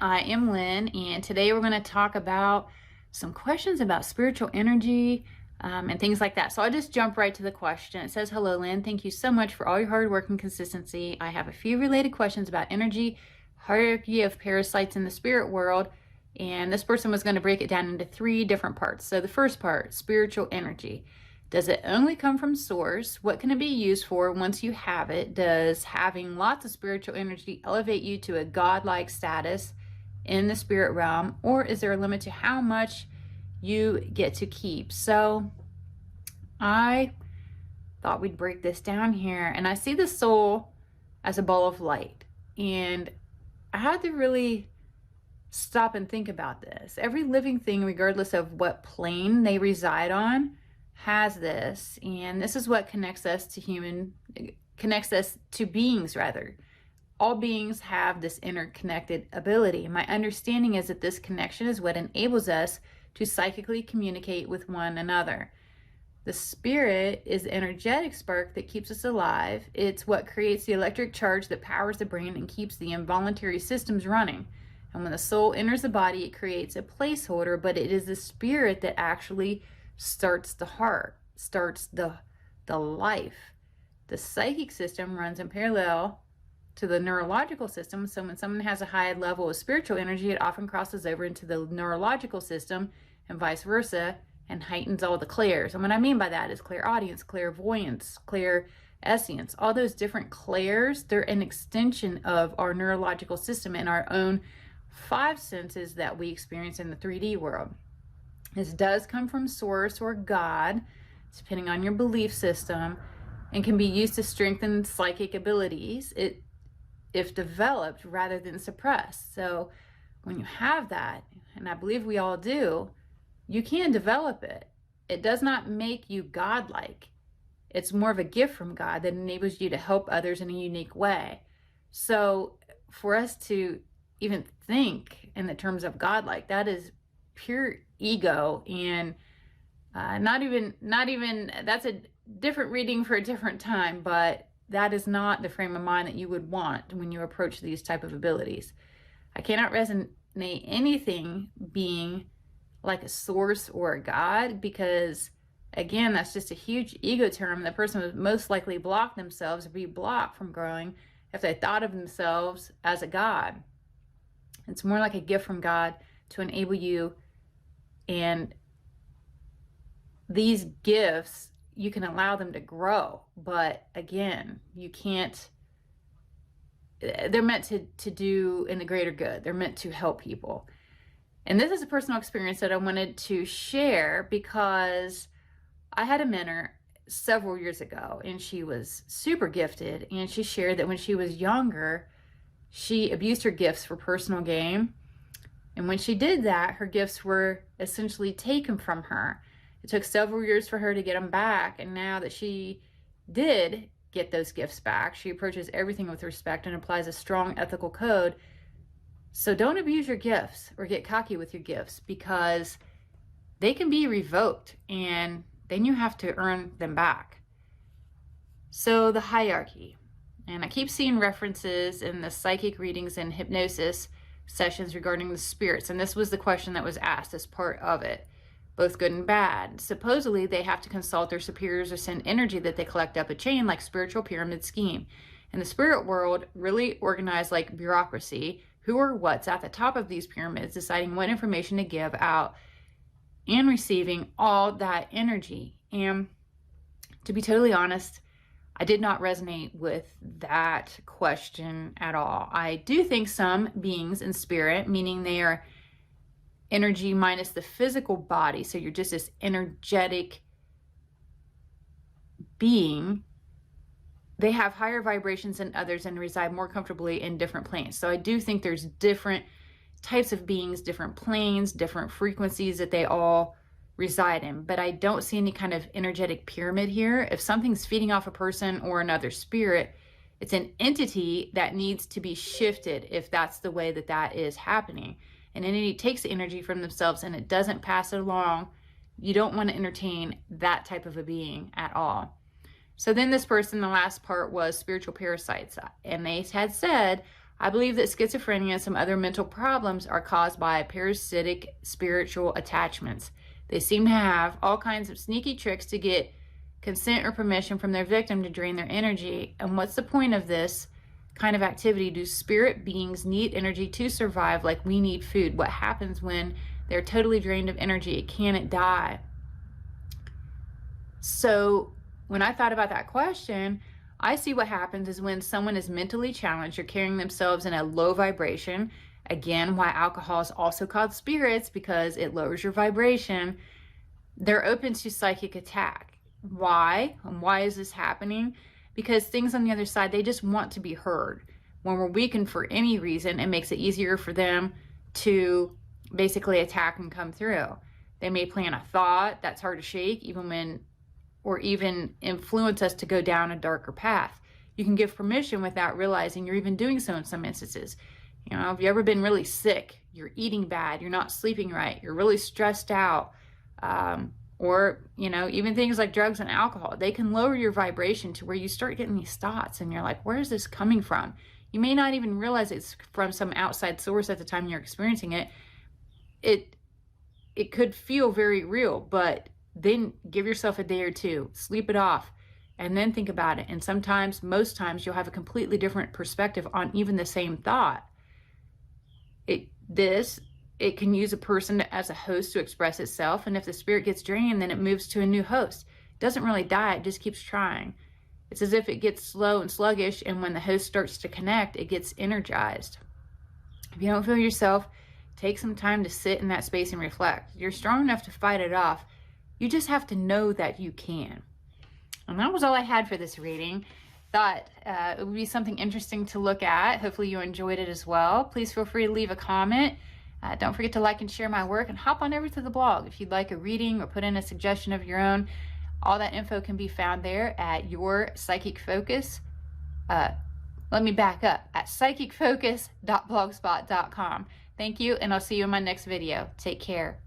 I am Lynn, and today we're going to talk about some questions about spiritual energy and things like that. So I'll just jump right to the question. It says, "Hello, Lynn. Thank you so much for all your hard work and consistency. I have a few related questions about energy, hierarchy of parasites in the spirit world." And this person was going to break it down into 3 different parts. So the first part, spiritual energy. Does it only come from source? What can it be used for once you have it? Does having lots of spiritual energy elevate you to a godlike status in the spirit realm? Or is there a limit to how much you get to keep? So I thought we'd break this down here. And I see the soul as a ball of light. And I had to really stop and think about this. Every living thing, regardless of what plane they reside on, has this, and this is what connects us to beings rather. All beings have this interconnected ability. My understanding is that this connection is what enables us to psychically communicate with one another. The spirit is the energetic spark that keeps us alive. It's what creates the electric charge that powers the brain and keeps the involuntary systems running. And when the soul enters the body, it creates a placeholder, but it is the spirit that actually starts the heart, starts the life. The psychic system runs in parallel to the neurological system. So when someone has a high level of spiritual energy, it often crosses over into the neurological system and vice versa, and heightens all the clairs. And what I mean by that is clairaudience, clairvoyance, clairescience, all those different clairs. They're an extension of our neurological system and our own 5 senses that we experience in the 3D world. This does come from source or God, depending on your belief system, and can be used to strengthen psychic abilities if developed rather than suppressed. So when you have that, and I believe we all do, you can develop it. It does not make you godlike. It's more of a gift from God that enables you to help others in a unique way. So for us to even think in the terms of godlike, that is pure ego, and not even that's a different reading for a different time, but that is not the frame of mind that you would want when you approach these type of abilities. I cannot resonate anything being like a source or a God, because again, that's just a huge ego term. The person would most likely block themselves or be blocked from growing if they thought of themselves as a God. It's more like a gift from God to enable you. And these gifts, you can allow them to grow. But again, you can't, they're meant to do in the greater good. They're meant to help people. And this is a personal experience that I wanted to share because I had a mentor several years ago, and she was super gifted. And she shared that when she was younger, she abused her gifts for personal gain. And when she did that, her gifts were essentially taken from her. It took several years for her to get them back. And now that she did get those gifts back, she approaches everything with respect and applies a strong ethical code. So don't abuse your gifts or get cocky with your gifts, because they can be revoked and then you have to earn them back. So the hierarchy. And I keep seeing references in the psychic readings and hypnosis sessions regarding the spirits. And this was the question that was asked as part of it, both good and bad. Supposedly, they have to consult their superiors or send energy that they collect up a chain, like spiritual pyramid scheme. In the spirit world, really organized like bureaucracy, who or what's at the top of these pyramids, deciding what information to give out and receiving all that energy. And to be totally honest, I did not resonate with that question at all. I do think some beings in spirit, meaning they are energy minus the physical body, so you're just this energetic being, they have higher vibrations than others and reside more comfortably in different planes. So I do think there's different types of beings, different planes, different frequencies that they all reside in, but I don't see any kind of energetic pyramid here. If something's feeding off a person or another spirit, it's an entity that needs to be shifted if that's the way that that is happening. An entity takes the energy from themselves and it doesn't pass it along. You don't want to entertain that type of a being at all. So then this person, the last part was spiritual parasites, and they had said, I believe that schizophrenia and some other mental problems are caused by parasitic spiritual attachments. They seem to have all kinds of sneaky tricks to get consent or permission from their victim to drain their energy. And what's the point of this kind of activity? Do spirit beings need energy to survive like we need food? What happens when they're totally drained of energy? Can it die? So when I thought about that question, I see what happens is when someone is mentally challenged or carrying themselves in a low vibration. Again, why alcohol is also called spirits, because it lowers your vibration. They're open to psychic attack. Why? And why is this happening? Because things on the other side, they just want to be heard. When we're weakened for any reason, it makes it easier for them to basically attack and come through. They may plant a thought that's hard to shake, or even influence us to go down a darker path. You can give permission without realizing you're even doing so in some instances. You know, have you ever been really sick? You're eating bad, you're not sleeping right, you're really stressed out, or, you know, even things like drugs and alcohol, they can lower your vibration to where you start getting these thoughts and you're like, where is this coming from? You may not even realize it's from some outside source at the time you're experiencing it. It could feel very real, but then give yourself a day or two, sleep it off, and then think about it. And sometimes, most times, you'll have a completely different perspective on even the same thought. It can use a person as a host to express itself, and if the spirit gets drained, then it moves to a new host. It doesn't really die, it just keeps trying. It's as if it gets slow and sluggish, and when the host starts to connect, it gets energized. If you don't feel yourself, take some time to sit in that space and reflect. You're strong enough to fight it off. You just have to know that you can. And that was all I had for this reading. Thought it would be something interesting to look at. Hopefully you enjoyed it as well. Please feel free to leave a comment. Don't forget to like and share my work, and hop on over to the blog if you'd like a reading or put in a suggestion of your own. All that info can be found there at Your Psychic Focus. Let me back up, at psychicfocus.blogspot.com. Thank you, and I'll see you in my next video. Take care.